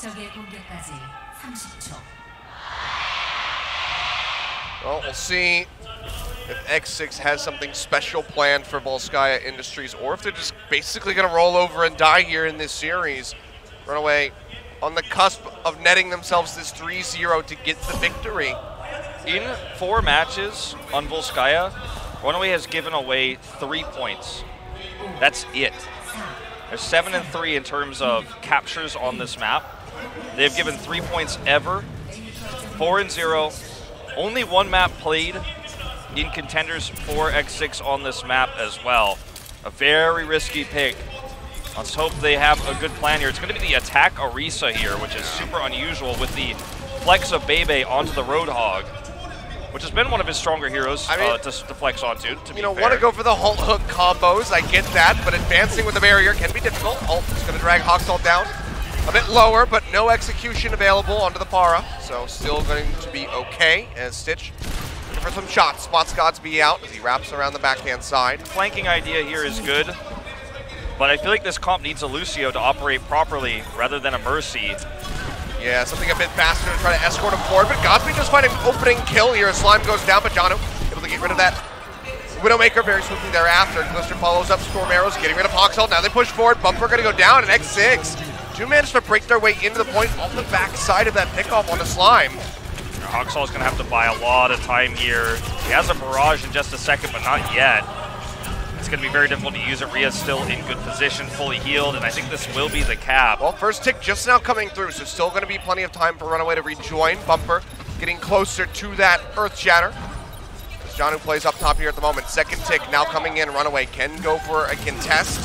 적의 공격까지 30초. Well, we'll see if X6 has something special planned for Volskaya Industries, or if they're just basically going to roll over and die here in this series. RunAway on the cusp of netting themselves this 3-0 to get the victory. In 4 matches on Volskaya, RunAway has given away 3 points. That's it. They're 7-3 in terms of captures on this map. They've given 3 points ever, 4-0. Only 1 map played in Contenders for X6 on this map as well. A very risky pick. Let's hope they have a good plan here. It's going to be the attack Orisa here, which is super unusual with the flex of Bebe onto the Roadhog, which has been one of his stronger heroes to flex onto, to be fair. Want to go for the Halt Hook combos, I get that, but advancing with the barrier can be difficult. Halt is going to drag Hoxall down a bit lower, but no execution available onto the Para, so still going to be okay as Stitch looking for some shots. Spots Godsby out as he wraps around the backhand side. Flanking idea here is good, but I feel like this comp needs a Lucio to operate properly rather than a Mercy. Yeah, something a bit faster to try to escort him forward, but Godsby just find an opening kill here. Slime goes down, but Janu able to get rid of that Widowmaker very swiftly thereafter. Glister follows up Storm Arrows, getting rid of Hoxall. Now they push forward. Bumper going to go down, and X6 do manage to break their way into the point off the back side of that pickoff onto Slime. Hoxall is going to have to buy a lot of time here. He has a barrage in just a second, but not yet. It's going to be very difficult to use it. Rhea's still in good position, fully healed, and I think this will be the cap. Well, first tick just now coming through, so still going to be plenty of time for RunAway to rejoin. Bumper getting closer to that Earth Shatter. Janu plays up top here at the moment. Second tick now coming in. RunAway can go for a contest.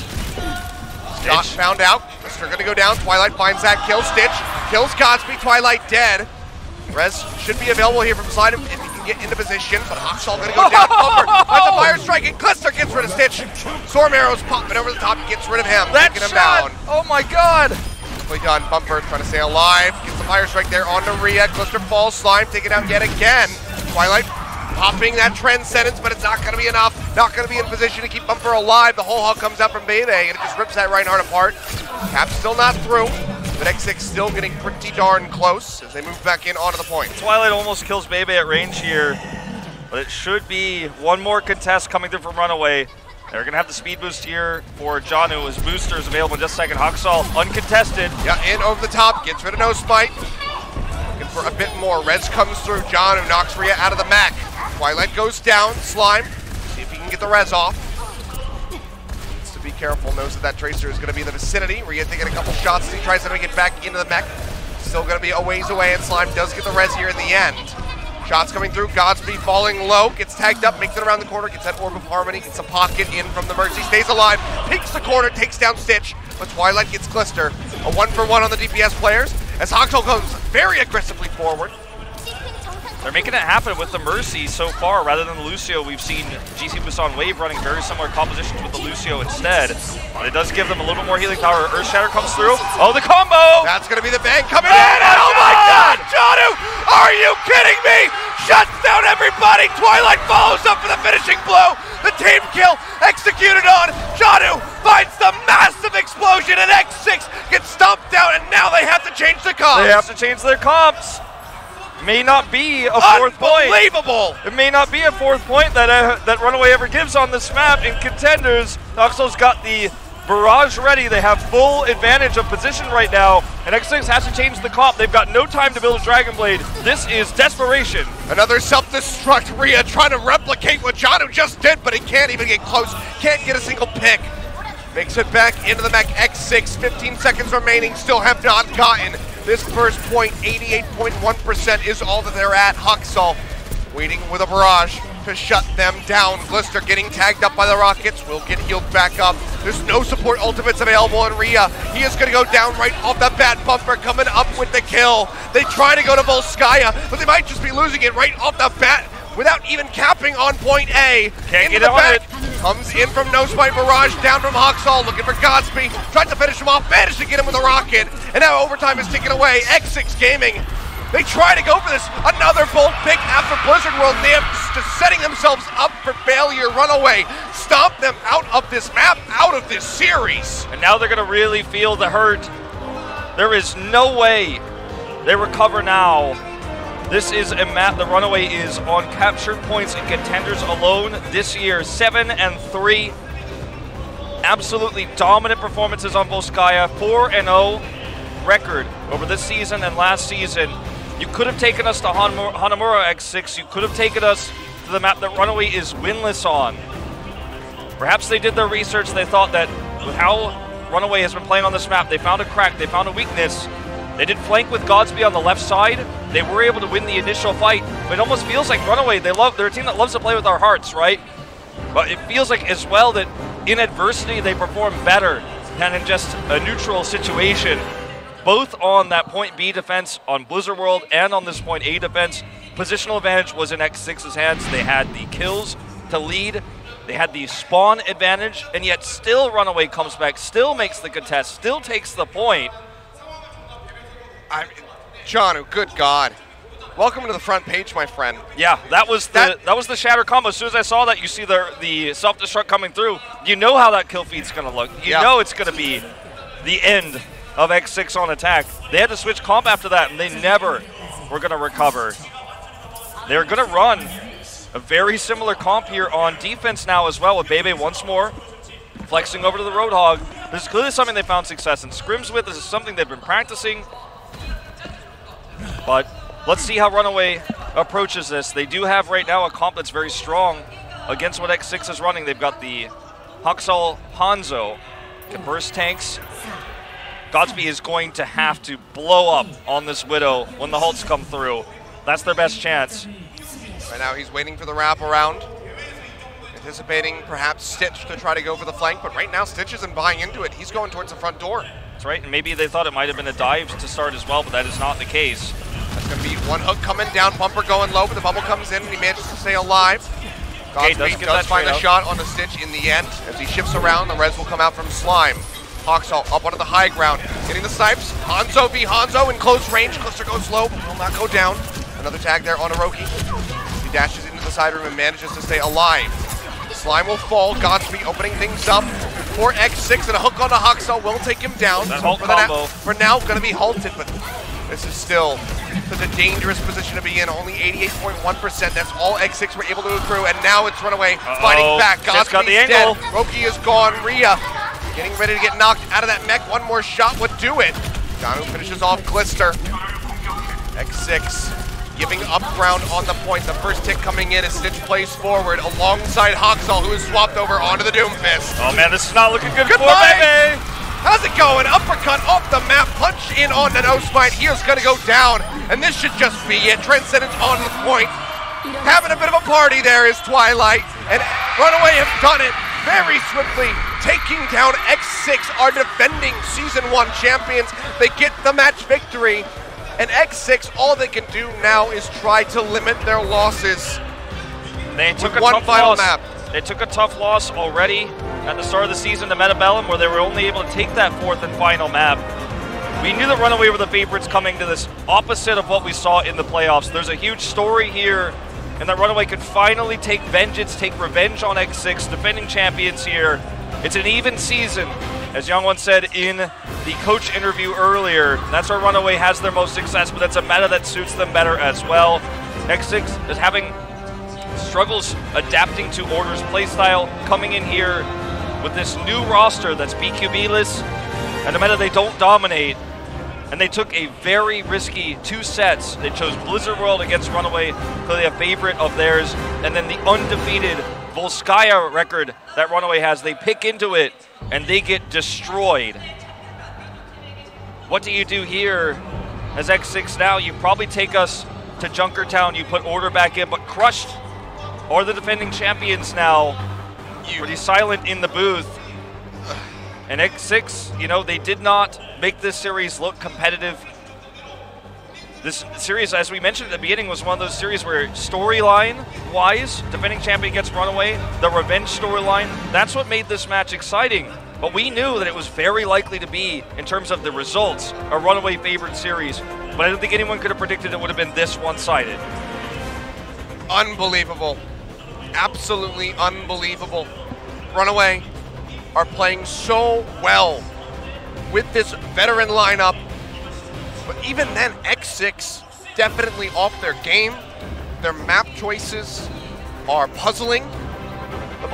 Not found out. Glister going to go down. Twilight finds that kill. Stitch kills Godsby. Twilight dead. Res should be available here from side if he can get into position, but Hoxall going to go down. Bumper finds a fire strike, and Glister gets rid of Stitch. Storm Arrows popping over the top, gets rid of him, taking him down. Oh my god! Quickly done. Bumper trying to stay alive. Gets the fire strike there onto Rhea. Glister falls. Slime taken out yet again. Twilight popping that Transcendence, but it's not going to be enough. Not going to be in position to keep Bumper alive. The whole hog comes out from Bebe, and it just rips that Reinhardt apart. Cap's still not through, but X6 still getting pretty darn close as they move back in onto the point. Twilight almost kills Bebe at range here, but it should be one more contest coming through from RunAway. They're going to have the speed boost here for Janu. His booster is available in just a second. Hoxall uncontested. Yeah, in over the top, gets rid of No Spite. Looking for a bit more. Res comes through. Janu knocks Rhea out of the mech. Twilight goes down. Slime, see if he can get the res off. Needs to be careful. Knows that that Tracer is going to be in the vicinity. Rhea taking a couple shots as he tries to make it back into the mech. Still going to be a ways away, and Slime does get the res here in the end. Shots coming through. Godsby falling low. Gets tagged up. Makes it around the corner. Gets that Orb of Harmony. Gets a pocket in from the Mercy. Stays alive. Peeks the corner. Takes down Stitch. But Twilight gets Glister. A 1-for-1 on the DPS players as Hoxall goes very aggressively forward. They're making it happen with the Mercy so far rather than the Lucio. We've seen GC Busan Wave running very similar compositions with the Lucio instead. It does give them a little more healing power. Earth Shatter comes through. Oh, the combo! That's going to be the bang coming in, and oh my god! Janu, are you kidding me? Shuts down everybody! Twilight follows up for the finishing blow! The team kill executed on! Janu finds the massive explosion, and X6 gets stomped out, and now they have to change the comps! They have to change their comps! May not be a fourth point. Unbelievable! It may not be a fourth point that RunAway ever gives on this map in Contenders. Hoxall's got the barrage ready. They have full advantage of position right now, and X6 has to change the comp. They've got no time to build a Dragon Blade. This is desperation. Another self-destruct. Rhea trying to replicate what Janu just did, but he can't even get close. Can't get a single pick. Makes it back into the mech. X6, 15 seconds remaining, still have not gotten this first point. 88.1% is all that they're at. Hoxall waiting with a barrage to shut them down. Glister getting tagged up by the rockets, will get healed back up. There's no support ultimates available on Rhea. He is going to go down right off the bat. Bumper coming up with the kill. They try to go to Volskaya, but they might just be losing it right off the bat without even capping on point A. Can't get on it. Comes in from No Spite Barrage, down from Hoxall, looking for Godsby. Tried to finish him off, managed to get him with a rocket, and now overtime is taken away. X6-Gaming, they try to go for this. Another bold pick after Blizzard World. They have just setting themselves up for failure. RunAway, stomp them out of this map, out of this series. And now they're going to really feel the hurt There is no way they recover now. This is a map. The Runaway is on captured points and Contenders alone this year, 7-3. Absolutely dominant performances on Volskaya, 4-0 record over this season and last season. You could have taken us to Hanamura X6. You could have taken us to the map that Runaway is winless on. Perhaps they did their research. They thought that with how Runaway has been playing on this map, they found a crack, they found a weakness. They did flank with Godsby on the left side. They were able to win the initial fight. But it almost feels like Runaway, they're a team that loves to play with our hearts, right? But it feels like as well that in adversity, they perform better than in just a neutral situation. Both on that point B defense on Blizzard World and on this point A defense, positional advantage was in X6's hands. They had the kills to lead. They had the spawn advantage, and yet still Runaway comes back, still makes the contest, still takes the point. John, good God. Welcome to the front page, my friend. Yeah, that was the shatter combo. As soon as I saw that, you see the self-destruct coming through. You know how that kill feed's going to look. You know it's going to be the end of X6 on attack. They had to switch comp after that, and they never were going to recover. They're going to run a very similar comp here on defense now as well, with Bebe once more flexing over to the Roadhog. This is clearly something they found success in scrims with. This is something they've been practicing. But let's see how Runaway approaches this. They do have right now a comp that's very strong against what X6 is running. They've got the Haxal Hanzo, can burst tanks. Godsby is going to have to blow up on this Widow when the halts come through. That's their best chance. Right now he's waiting for the wraparound, anticipating perhaps Stitch to try to go for the flank, but right now Stitch isn't buying into it. He's going towards the front door. That's right, and maybe they thought it might have been a dive to start as well, but that is not the case. That's going to be one hook coming down, Pumper going low, but the bubble comes in and he manages to stay alive. Godsby does find a shot on the Stitch in the end. As he shifts around, the res will come out from Slime. Haxal up onto the high ground, getting the snipes. Hanzo v Hanzo in close range. Clister goes low, but will not go down. Another tag there on Hiroki. He dashes into the side room and manages to stay alive. Slime will fall. Godsby opening things up for X6, and a hook on the Haxal will take him down. That So combo. for now, going to be halted, but this is still such a dangerous position to be in. Only 88.1%. That's all X6 were able to accrue, and now it's Runaway fighting back. Seth's got the Godsby's angle. dead. Roki is gone. Rhea getting ready to get knocked out of that mech. One more shot would do it. Ganu finishes off Glister. X6 giving up ground on the point. The first tick coming in as Stitch plays forward alongside Haxal, who is swapped over onto the Doomfist. Oh man, this is not looking good for Goodbye. Bebe. How's it going? Uppercut off the map, punch in on the nose fight. Here's gonna go down, and this should just be it. Transcendence on the point. Having a bit of a party there is Twilight, and Runaway have done it very swiftly, taking down X6, our defending Season 1 champions. They get the match victory, and X6, all they can do now is try to limit their losses. They took With a one tough final loss. map. They took a tough loss already at the start of the season to Metabellum, where they were only able to take that fourth and final map. We knew that Runaway were the favorites coming to this, opposite of what we saw in the playoffs. There's a huge story here, and that Runaway could finally take vengeance, take revenge on X6, defending champions here. It's an even season, as Young One said in the coach interview earlier. That's where Runaway has their most success, but it's a meta that suits them better as well. X6 is having struggles adapting to Order's playstyle, coming in here with this new roster that's BQB-less, and a meta they don't dominate. And they took a very risky 2 sets. They chose Blizzard World against Runaway, clearly a favorite of theirs, and then the undefeated Volskaya record that Runaway has. They pick into it, and they get destroyed. What do you do here as X6 now? You probably take us to Junkertown, you put Order back in, but Crushed are the defending champions now. Pretty silent in the booth. And X6, you know, they did not make this series look competitive. This series, as we mentioned at the beginning, was one of those series where storyline-wise, defending champion gets Runaway, the revenge storyline, that's what made this match exciting. But we knew that it was very likely to be, in terms of the results, a Runaway favored series. But I don't think anyone could have predicted it would have been this one-sided. Unbelievable. Absolutely unbelievable. Runaway are playing so well with this veteran lineup. But even then, X6 definitely off their game. Their map choices are puzzling. The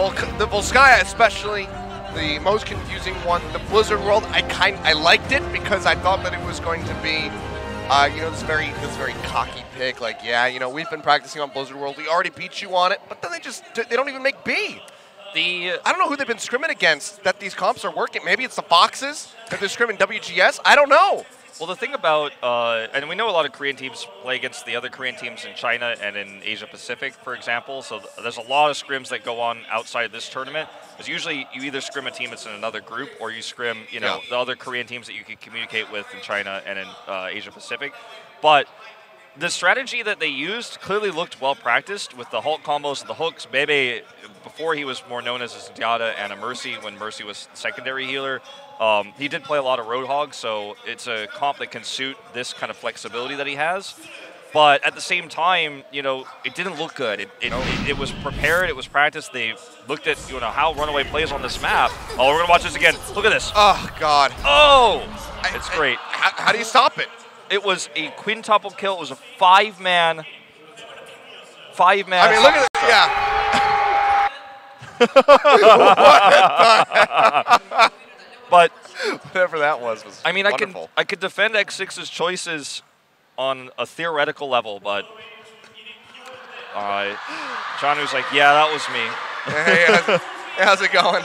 Volskaya especially, the most confusing one. The Blizzard world, I liked it because I thought that it was going to be, you know, this very cocky pick. Like, yeah, you know, we've been practicing on Blizzard world. We already beat you on it, but then they don't even make B. I don't know who they've been scrimming against that these comps are working. Maybe it's the Foxes that they're scrimming WGS. I don't know. Well, the thing about, and we know a lot of Korean teams play against the other Korean teams in China and in Asia Pacific, for example. So there's a lot of scrims that go on outside this tournament. Because usually you either scrim a team that's in another group, or you scrim, you know, the other Korean teams that you can communicate with in China and in Asia Pacific. But the strategy that they used clearly looked well practiced with the Hulk combos and the hooks. Bebe, before he was more known as a Zenyatta and a Mercy, when Mercy was secondary healer, he did play a lot of Roadhog, so it's a comp that can suit this kind of flexibility that he has. But at the same time, you know, it didn't look good. It was prepared, it was practiced. They looked at, you know, how RunAway plays on this map. Oh, we're gonna watch this again. Look at this. Oh God. Oh, it's great. How do you stop it? It was a quintuple kill. It was a five-man. I mean, look at it. Yeah. But whatever that was I mean, wonderful. I could defend X6's choices on a theoretical level, but John was like, yeah, that was me. Hey, how's it going?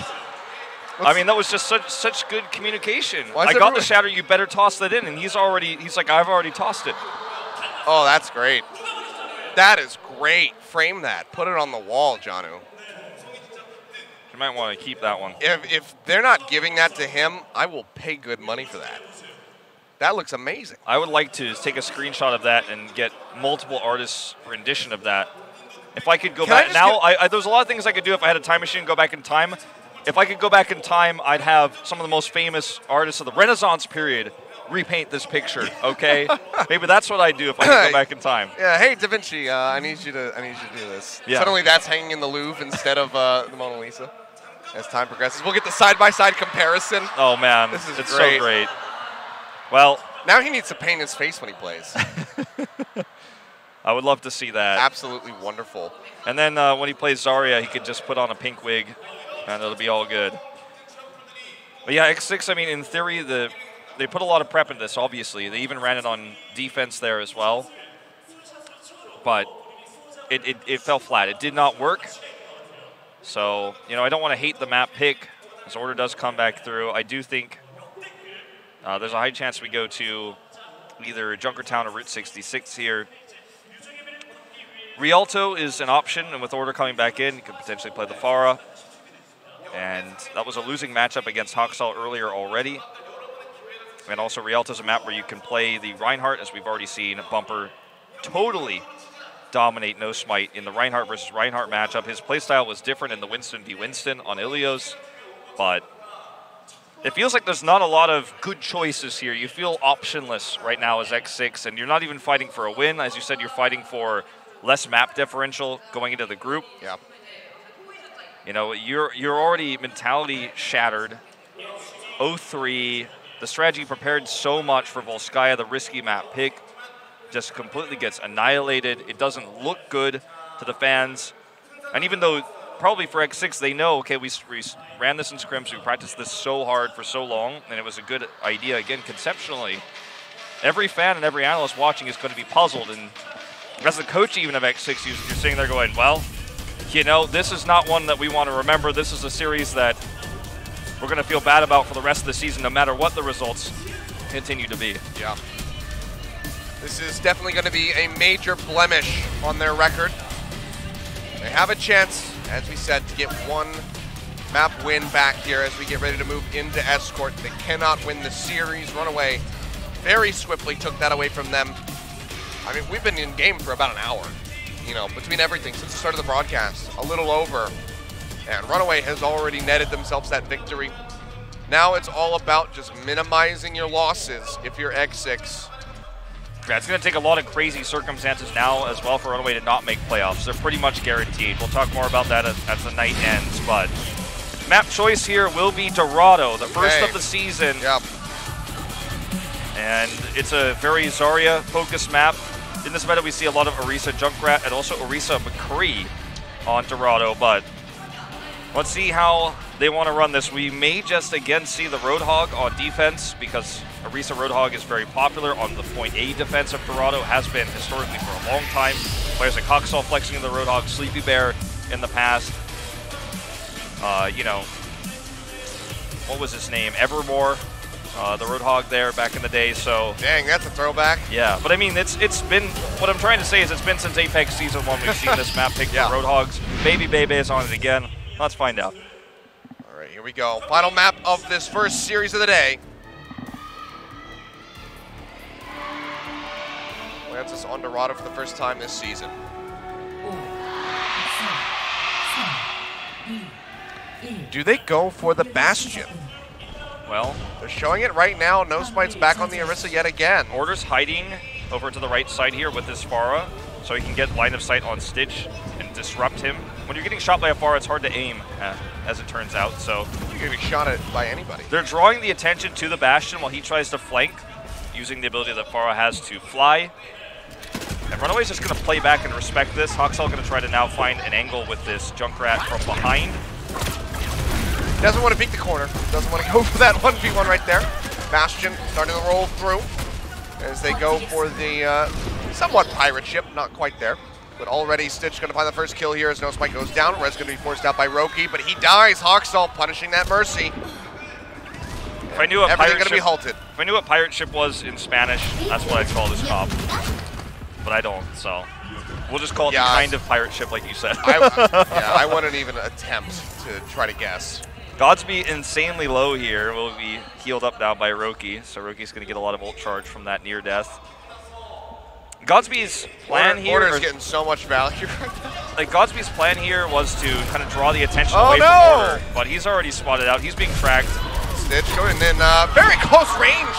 I mean, that was just such good communication. I got the shatter, you better toss that in, and he's like, I've already tossed it. Oh, that's great. That is great. Frame that. Put it on the wall, Janu. You might want to keep that one. If they're not giving that to him, I will pay good money for that. That looks amazing. I would like to take a screenshot of that and get multiple artists' rendition of that. If I could go back now, there's a lot of things I could do if I had a time machine and go back in time. If I could go back in time, I'd have some of the most famous artists of the Renaissance period repaint this picture, okay? Maybe that's what I'd do if I could go back in time. Yeah, hey, Da Vinci, I need you to do this. Yeah. Suddenly that's hanging in the Louvre instead of the Mona Lisa. As time progresses, we'll get the side-by-side comparison. Oh, man. This is it's great. So great. Well, now he needs to paint his face when he plays. I would love to see that. Absolutely wonderful. And then when he plays Zarya, he could just put on a pink wig, and it'll be all good. But yeah, X6, I mean, in theory, they put a lot of prep into this, obviously. They even ran it on defense there as well. But it fell flat. It did not work. So, you know, I don't want to hate the map pick. This order does come back through. I do think there's a high chance we go to either Junkertown or Route 66 here. Rialto is an option, and with order coming back in, you could potentially play the Pharah. And that was a losing matchup against Haksal earlier already. And also Rialto's a map where you can play the Reinhardt, as we've already seen. Bumper totally dominate No Smite in the Reinhardt versus Reinhardt matchup. His playstyle was different in the Winston v. Winston on Achilios, but it feels like there's not a lot of good choices here. You feel optionless right now as X6, and you're not even fighting for a win. As you said, you're fighting for less map differential going into the group. Yeah. You know, you're already mentality shattered. 0-3, the strategy prepared so much for Volskaya, the risky map pick, just completely gets annihilated. It doesn't look good to the fans. And even though probably for X6, they know, okay, we ran this in scrims, we practiced this so hard for so long, and it was a good idea. Again, conceptually, every fan and every analyst watching is going to be puzzled. And as the coach even of X6, you're sitting there going, well, you know, this is not one that we want to remember. This is a series that we're going to feel bad about for the rest of the season, no matter what the results continue to be. Yeah. This is definitely going to be a major blemish on their record. They have a chance, as we said, to get one map win back here as we get ready to move into Escort. They cannot win the series. RunAway very swiftly took that away from them. I mean, we've been in game for about an hour, you know, between everything since the start of the broadcast, a little over. And RunAway has already netted themselves that victory. Now it's all about just minimizing your losses if you're X6. Yeah, it's going to take a lot of crazy circumstances now as well for RunAway to not make playoffs. They're pretty much guaranteed. We'll talk more about that as the night ends. But map choice here will be Dorado, the first of the season. Yep. And it's a very Zarya-focused map. In this meta, we see a lot of Orisa Junkrat and also Orisa McCree on Dorado, but let's see how they want to run this. We may just again see the Roadhog on defense because Orisa Roadhog is very popular on the point A defense of Dorado, has been historically for a long time. Players like Coxall flexing the Roadhog, Sleepy Bear in the past. You know, what was his name? Evermore, the Roadhog there back in the day. So dang, that's a throwback. Yeah, but I mean, it's been, what I'm trying to say is it's been since Apex Season 1 we've seen this map pick for Roadhogs. Baby Bebe is on it again. Let's find out. All right, here we go. Final map of this first series of the day. Lances on Dorado for the first time this season. Do they go for the Bastion? Well, they're showing it right now. No Smite's back on the Orisa yet again. Order's hiding over to the right side here with this Pharah, so he can get line of sight on Stitch and disrupt him. When you're getting shot by a Pharah, it's hard to aim, as it turns out, so you're going to be shot at by anybody. They're drawing the attention to the Bastion while he tries to flank, using the ability that Pharah has to fly. And RunAway's just going to play back and respect this. Hoxall going to try to now find an angle with this Junkrat from behind. Doesn't want to peek the corner. Doesn't want to go for that 1v1 right there. Bastion starting to roll through as they go for the somewhat pirate ship. Not quite there. But already Stitch going to find the first kill here as No Spike goes down. Red's going to be forced out by Roki, but he dies. Hoxall punishing that Mercy. If I knew what everything pirate going to be ship, halted. If I knew what pirate ship was in Spanish, that's what I'd call this comp. But I don't, so we'll just call it the kind of pirate ship like you said. I wouldn't even attempt to try to guess. Godsby insanely low here, will be healed up now by Roki, so Roki's going to get a lot of ult charge from that near death. Godsby's plan here... Order's getting so much value. Like, Godsby's plan here was to kind of draw the attention away from Order, but he's already spotted out. He's being tracked. Stitch going in very close range.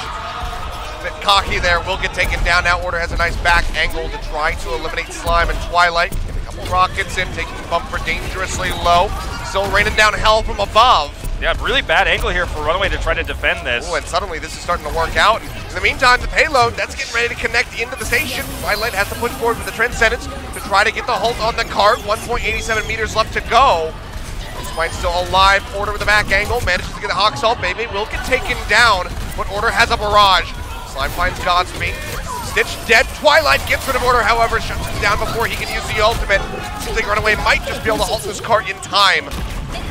A bit cocky there, will get taken down. Now Order has a nice back angle to try to eliminate Slime and Twilight. Get a couple rockets in, taking Bumper dangerously low. Still raining down hell from above. Yeah, really bad angle here for RunAway to try to defend this. Ooh, and suddenly this is starting to work out. In the meantime, the payload, that's getting ready to connect into the station. Twilight has to push forward with the Transcendence to try to get the halt on the cart. 1.87 meters left to go. Smite's still alive. Order with the back angle. Manages to get the Hoxall. Baby will get taken down, but Order has a barrage. Slime finds Godsby. Stitch dead. Twilight gets rid of Order, however, shuts him down before he can use the ultimate. Seems like RunAway might just be able to halt this cart in time.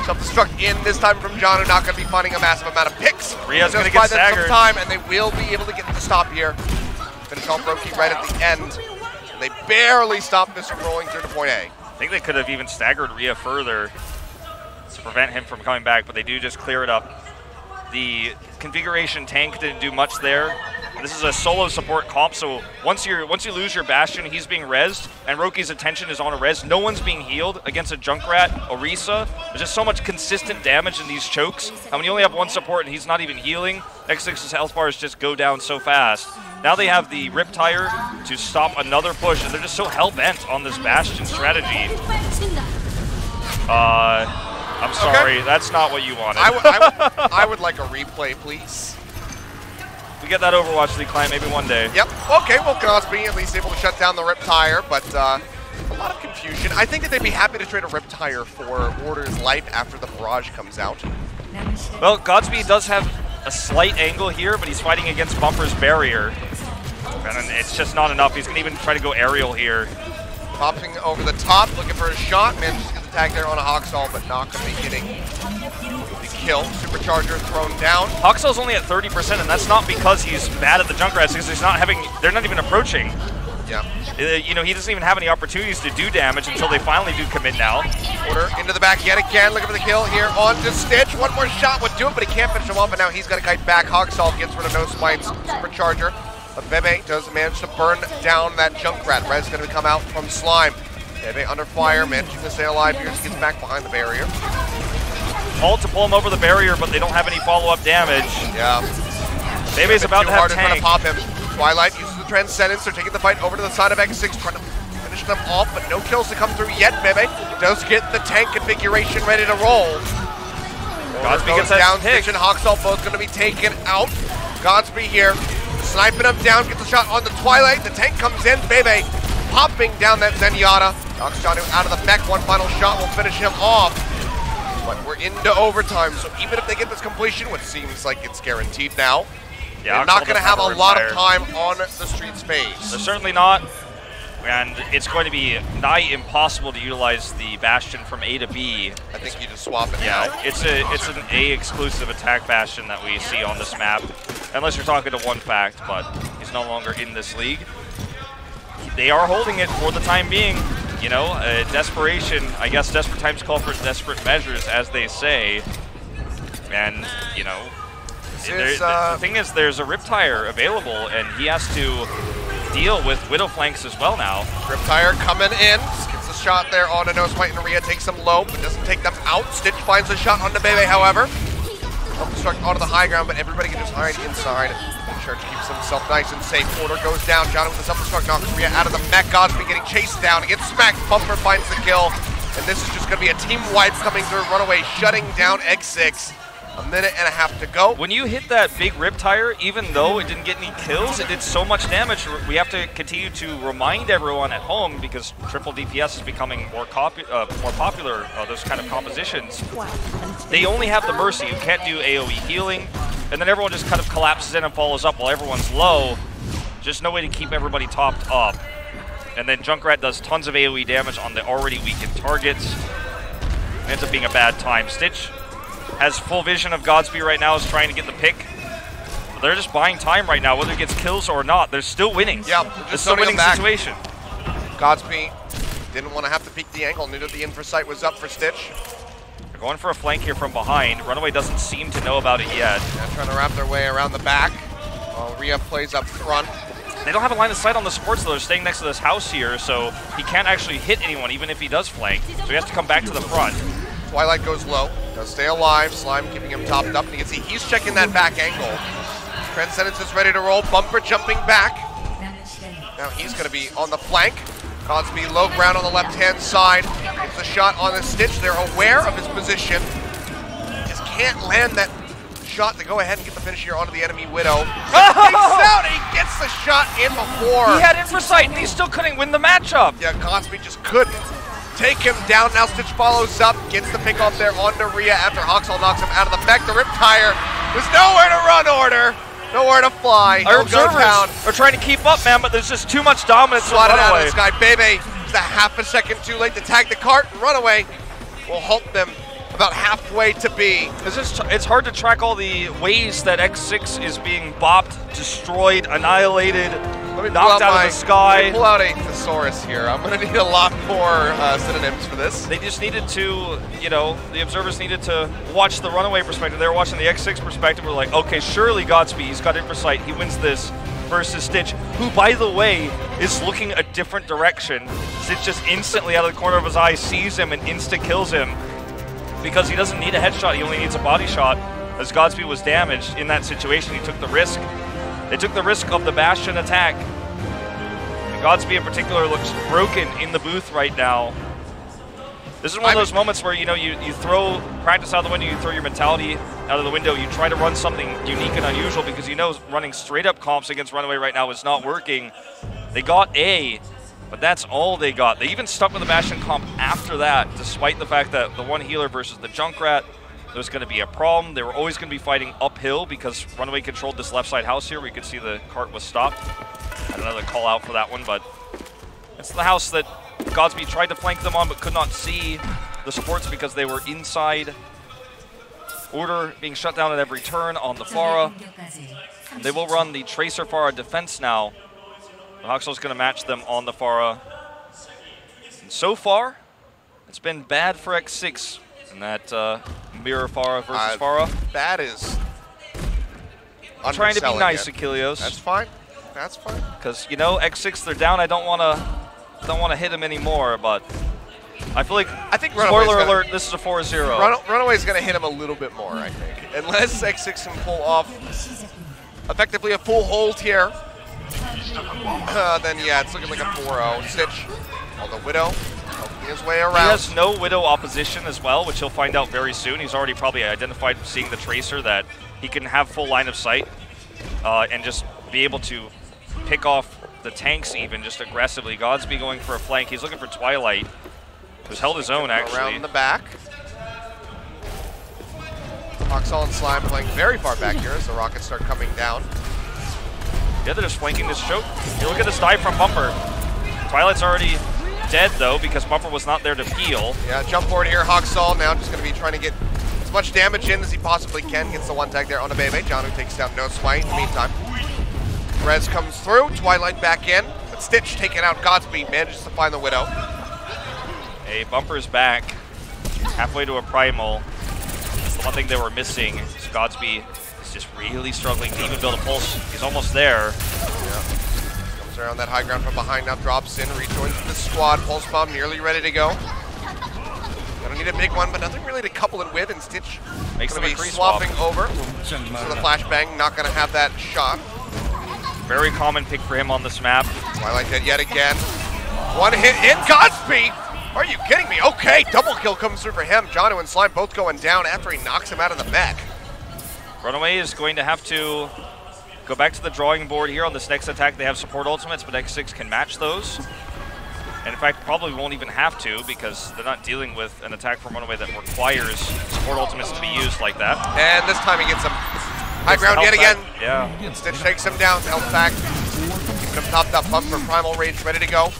Self-destruct in this time from John, who's not going to be finding a massive amount of picks. Ria's going to get staggered. Some time, and they will be able to get the stop here. Finish off Roki right at the end. And they barely stop this from rolling through to point A. I think they could have even staggered Ria further to prevent him from coming back, but they do just clear it up. The configuration tank didn't do much there. This is a solo support comp, so once you lose your Bastion, he's being rezzed, and Roki's attention is on a res. No one's being healed against a Junkrat, Orisa. There's just so much consistent damage in these chokes. And when you only have one support and he's not even healing, X6's health bars just go down so fast. Now they have the Riptire to stop another push, and they're just so hell-bent on this Bastion strategy. I'm sorry, that's not what you wanted. I would like a replay, please. We get that Overwatch League client maybe one day. Yep. Okay, well, Godsby at least able to shut down the Riptire, but a lot of confusion. I think that they'd be happy to trade a Riptire for Order's life after the barrage comes out. Well, Godsby does have a slight angle here, but he's fighting against Bumper's barrier. And it's just not enough. He's going to even try to go aerial here. Popping over the top, looking for a shot. Manages to get the tag there on a Hoxall, but not going to be getting the kill. Supercharger thrown down. Hoxall's only at 30%, and that's not because he's bad at the Junkrats, because he's not having, they're not even approaching. Yeah. You know, he doesn't even have any opportunities to do damage until they finally do commit now. Order into the back yet again, looking for the kill here on to Stitch. One more shot would do it, but he can't finish him off, and now he's got to kite back. Hoxall gets rid of No Spite's Supercharger. But Bebe does manage to burn down that Junkrat. Red's going to come out from Slime. Bebe under fire, managing to stay alive here. He gets back behind the barrier. Ult to pull him over the barrier, but they don't have any follow-up damage. Yeah. Bebe's about to have tank. To pop him. Twilight uses the Transcendence. They're taking the fight over to the side of X6, trying to finish them off, but no kills to come through yet. Bebe does get the tank configuration ready to roll. Godsby gets down. that pick. Stitch and Hoxall both going to be taken out. Godsby here. sniping him down, gets a shot on the Twilight. The tank comes in, Bebe popping down that Zenyatta. Knocks John out of the mech. One final shot will finish him off. But we're into overtime, so even if they get this completion, which seems like it's guaranteed now, they're not going to have a lot of time on the Streets phase. They're certainly not. And it's going to be nigh impossible to utilize the Bastion from A to B. I think you just swap it Yeah, now. it's an A exclusive attack Bastion that we see on this map. Unless you're talking to One Fact, but he's no longer in this league. They are holding it for the time being. You know, desperation, I guess desperate times call for desperate measures, as they say. And, you know, the thing is there's a Riptire available, and he has to deal with Widow flanks as well now. Riptire coming in, gets a shot there on a No Smite, and Rhea takes them low, but doesn't take them out. Stitch finds a shot on the Bebe, however. Self-destruct onto the high ground, but everybody can just hide inside. Church keeps himself nice and safe. Order goes down. John with the self-destruct knocks Rhea out of the mech. Godsby getting chased down. He gets smacked. Bumper finds the kill. And this is just going to be a team wipe coming through. RunAway shutting down X6. A minute and a half to go. When you hit that big Riptire, even though it didn't get any kills, it did so much damage. We have to continue to remind everyone at home, because triple DPS is becoming more popular, those kind of compositions. They only have the Mercy. You can't do AoE healing. And then everyone just kind of collapses in and follows up while everyone's low. Just no way to keep everybody topped up. And then Junkrat does tons of AoE damage on the already weakened targets. It ends up being a bad time. Stitch has full vision of Godsby right now, is trying to get the pick. But they're just buying time right now, whether it gets kills or not. They're still winning. Yeah, it's still a winning situation. Godsby didn't want to have to peek the angle, knew that the infra sight was up for Stitch. They're going for a flank here from behind. RunAway doesn't seem to know about it yet. Yeah, trying to wrap their way around the back while Rhea plays up front. They don't have a line of sight on the supports, though. They're staying next to this house here, so he can't actually hit anyone, even if he does flank. So he has to come back to the front. Twilight goes low, does stay alive. Slime keeping him topped up, and you can see he's checking that back angle. Transcendence is ready to roll. Bumper jumping back. Now he's going to be on the flank. Godsby low ground on the left-hand side. Gets a shot on the Stitch. They're aware of his position. Just can't land that shot to go ahead and get the finish here onto the enemy Widow. Out, he gets the shot in before. He had infra sight, and he still couldn't win the matchup. Yeah, Godsby just couldn't take him down. Now Stitch follows up, gets the pick off there onto Rhea after Hoxall knocks him out of the mech. The Riptire. There's nowhere to run, Order. Nowhere to fly. Our observers are trying to keep up, man, but there's just too much dominance. Swatted out of this guy. Bebe is a half a second too late to tag the cart, and RunAway will halt them about halfway to B. It's hard to track all the ways that X6 is being bopped, destroyed, annihilated, knocked out of the sky. Let me pull out a thesaurus here. I'm going to need a lot more synonyms for this. They just needed to, you know, the observers needed to watch the RunAway perspective. They were watching the X6 perspective. We're like, okay, surely Godsby, he's got infra sight, he wins this versus Stitch, who, by the way, is looking a different direction. Stitch just instantly out of the corner of his eye sees him and insta-kills him because he doesn't need a headshot, he only needs a body shot. As Godsby was damaged in that situation, he took the risk. They took the risk of the Bastion attack. And Godsby in particular looks broken in the booth right now. This is one of those moments where, you know, you throw practice out the window, you throw your mentality out of the window, you try to run something unique and unusual because you know running straight up comps against RunAway right now is not working. They got A, but that's all they got. They even stuck with the Bastion comp after that, despite the fact that the one healer versus the Junkrat, there was going to be a problem. They were always going to be fighting uphill because RunAway controlled this left side house here. We could see the cart was stopped. I had another call out for that one, but it's the house that Godsby tried to flank them on but could not see the supports because they were inside. Order being shut down at every turn on the Pharah. They will run the Tracer Pharah defense now. Hoxall's going to match them on the Pharah. And so far, it's been bad for X6 in that mirror Pharah versus Pharah. That is I'm trying to be nice, Achilios. That's fine. That's fine. Because, you know, X6, they're down. I don't want to hit them anymore, but I feel like, I think spoiler alert, this is a 4-0. RunAway's going to hit him a little bit more, I think. Unless X6 can pull off effectively a full hold here, then yeah, it's looking like a 4-0. Stitch on the Widow, helping his way around. He has no Widow opposition as well, which he'll find out very soon. He's already probably identified seeing the Tracer that he can have full line of sight and just be able to pick off the tanks even just aggressively. Godsby going for a flank. He's looking for Twilight, who's held his own actually. Around the back. Foxhole and Slime playing very far back here as the rockets start coming down. Yeah, they're just flanking this choke. You look at this dive from Bumper. Twilight's already dead though because Bumper was not there to peel. Yeah, jump forward here. Hawksall now just going to be trying to get as much damage in as he possibly can. Gets the one tag there on the Bebe. Janu takes down No Smite in the meantime. Rez comes through. Twilight back in. But Stitch taking out Godspeed. Manages to find the Widow. Hey, Bumper's back. Halfway to a Primal. The one thing they were missing is Godsby is just really struggling to even build a pulse. He's almost there. Yeah. Comes around that high ground from behind now, drops in, rejoins the squad. Pulse bomb nearly ready to go. Gonna need a big one, but nothing really to couple it with, and Stitch makes gonna the be swapping over. So the flashbang, not gonna have that shot. Very common pick for him on this map. Twilight dead yet again. One hit in Godsby! Are you kidding me? Okay, double kill comes through for him. Janu and Slime both going down after he knocks him out of the mech. RunAway is going to have to go back to the drawing board here on this next attack. They have support ultimates, but X6 can match those. And in fact, probably won't even have to because they're not dealing with an attack from RunAway that requires support ultimates to be used like that. And this time he gets some high ground yet again. Yeah. Stitch takes him down, health back. Keeping him topped up, Bump for Primal Rage ready to go.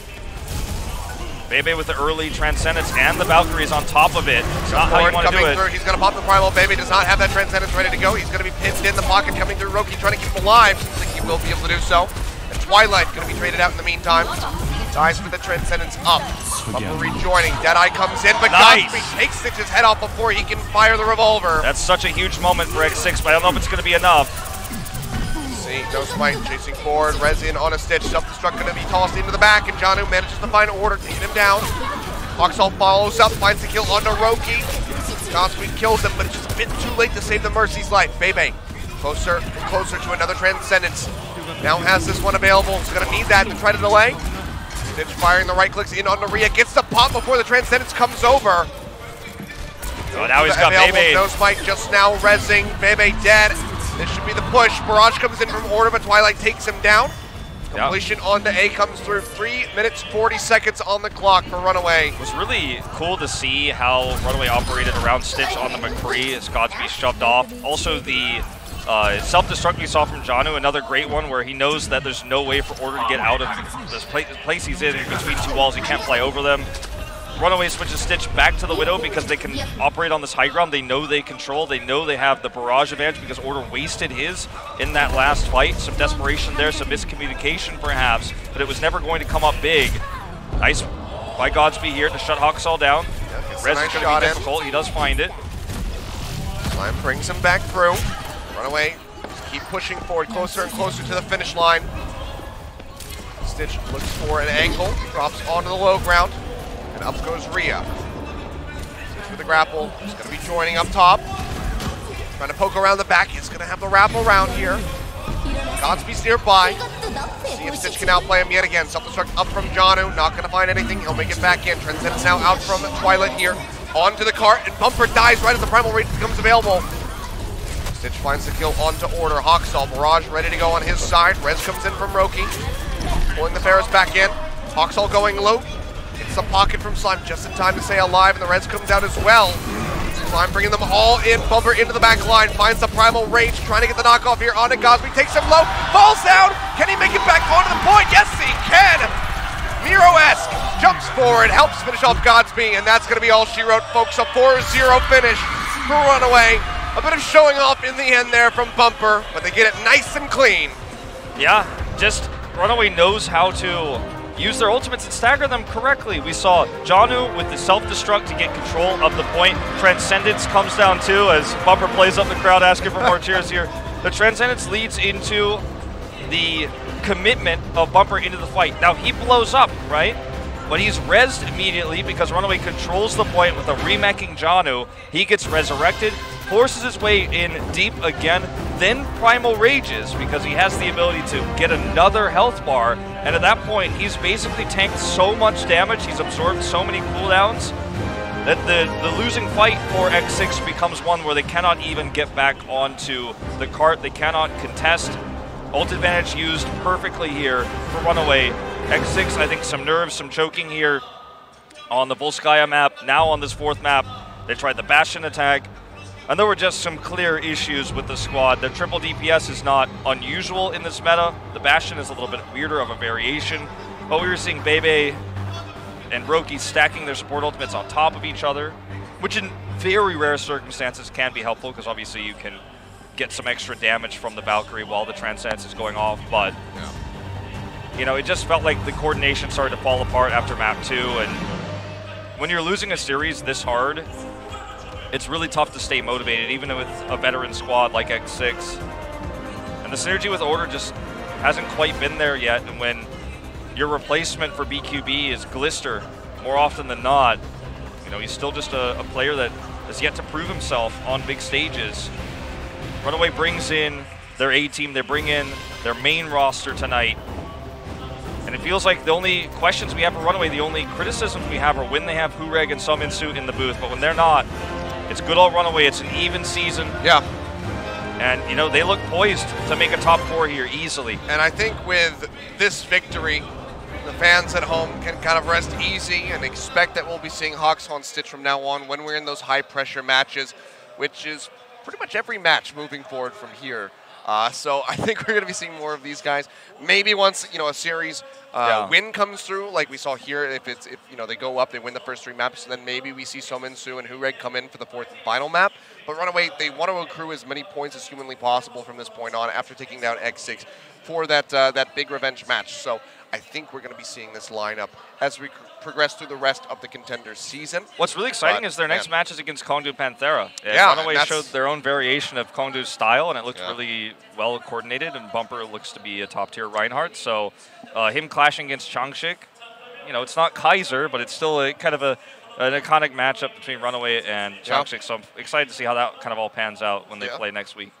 Bebe with the early Transcendence and the Valkyries on top of it. Not how you want to do it. Through. He's going to pop the Primal. Bebe does not have that Transcendence ready to go. He's going to be pinned in the pocket coming through Roki, trying to keep him alive. Seems like he will be able to do so. And Twilight going to be traded out in the meantime. Dies with the Transcendence up. Bumper rejoining. Deadeye comes in, but Godsby takes Stitch's head off before he can fire the revolver. That's such a huge moment for X6, but I don't know if it's going to be enough. See, No Smite chasing forward. Resin on a Stitch. Self-destruct going to be tossed into the back, and Janu manages to find order, taking him down. Foxhole follows up, finds the kill onto Roki. Godspeed kills him, but it's just a bit too late to save the Mercy's life. Bebe, closer and closer to another Transcendence. Now has this one available. He's going to need that to try to delay. Stitch firing the right clicks in on Naria. Gets the pop before the Transcendence comes over. Oh, now he's got Bebe. No Smite just now rezzing. Bebe dead. This should be the push. Barrage comes in from order, but Twilight takes him down. Completion onto A comes through. 3 minutes, 40 seconds on the clock for RunAway. It was really cool to see how RunAway operated around Stitch on the McCree as Godsby shoved off. Also, the self-destruct we saw from Janu, another great one where he knows that there's no way for Order to get out of this place he's in between two walls. He can't fly over them. RunAway switches Stitch back to the Widow because they can operate on this high ground. They know they control. They know they have the barrage advantage because Order wasted his in that last fight. Some desperation there, some miscommunication perhaps, but it was never going to come up big. Nice by Godsby here to shut Hawksall down. Yeah, Rez is going to be difficult. He does find it. Slime brings him back through. RunAway keep pushing forward closer and closer to the finish line. Stitch looks for an angle, drops onto the low ground. And up goes Rhea. Stitch with the grapple. He's going to be joining up top. Trying to poke around the back. He's going to have the wrapple around here. Godsby's nearby. See if Stitch can outplay him yet again. Self-destruct up from Janu. Not going to find anything. He'll make it back in. Transcendence now out from Twilight here. Onto the cart. And Bumper dies right as the Primal Rage becomes available. Stitch finds the kill onto Order. Hawksall, Barrage ready to go on his side. Rez comes in from Roki. Pulling the Ferris back in. Hawksall going low. It's a pocket from Slime just in time to stay alive, and the Rez comes out as well. Slime bringing them all in. Bumper into the back line, finds the Primal Rage, trying to get the knockoff here onto Godsby, takes him low, falls down. Can he make it back onto the point? Yes, he can. Miro-esque, jumps forward, helps finish off Godsby, and that's going to be all she wrote, folks. A 4-0 finish for RunAway. A bit of showing off in the end there from Bumper, but they get it nice and clean. Yeah, just RunAway knows how to use their ultimates and stagger them correctly. We saw Janu with the self-destruct to get control of the point. Transcendence comes down too as Bumper plays up the crowd asking for more cheers here. The Transcendence leads into the commitment of Bumper into the fight. Now he blows up, right? But he's rezzed immediately because RunAway controls the point with a remeching Janu. He gets resurrected, forces his way in deep again, then Primal Rages because he has the ability to get another health bar, and at that point he's basically tanked so much damage, he's absorbed so many cooldowns, that the losing fight for X6 becomes one where they cannot even get back onto the cart, they cannot contest. Ult advantage used perfectly here for RunAway. X6, I think some nerves, some choking here on the Volskaya map. Now on this 4th map, they tried the Bastion attack. And there were just some clear issues with the squad. The triple DPS is not unusual in this meta. The Bastion is a little bit weirder of a variation. But we were seeing Bebe and Roki stacking their support ultimates on top of each other, which in very rare circumstances can be helpful, because obviously you can get some extra damage from the Valkyrie while the Transcendence is going off. But, you know, it just felt like the coordination started to fall apart after map 2. And when you're losing a series this hard, it's really tough to stay motivated, even with a veteran squad like X6. And the synergy with Order just hasn't quite been there yet. And when your replacement for BQB is Glister, more often than not, you know, he's still just a player that has yet to prove himself on big stages. RunAway brings in their A-team, they bring in their main roster tonight. And it feels like the only questions we have for RunAway, the only criticisms we have are when they have Hureg and Suminsu in the booth. But when they're not, it's good old RunAway. It's an even season. Yeah. And, you know, they look poised to make a top 4 here easily. And I think with this victory, the fans at home can kind of rest easy and expect that we'll be seeing Hawks on Stitch from now on when we're in those high-pressure matches, which is pretty much every match moving forward from here. So I think we're going to be seeing more of these guys. Maybe once, you know, a series win comes through, like we saw here, if you know, they go up, they win the first 3 maps, then maybe we see Suminsu and Hureg come in for the 4th and final map. But RunAway, they want to accrue as many points as humanly possible from this point on after taking down X6 for that big revenge match. So I think we're going to be seeing this lineup as we progress through the rest of the Contenders season. What's really exciting is their next match is against Kongdu Panthera. Yeah, RunAway showed their own variation of Kongdu's style, and it looked really well coordinated, and Bumper looks to be a top-tier Reinhardt. So him clashing against Changshik, you know, it's not Kaiser, but it's still a kind of an iconic matchup between RunAway and Changshik. So I'm excited to see how that kind of all pans out when they play next week.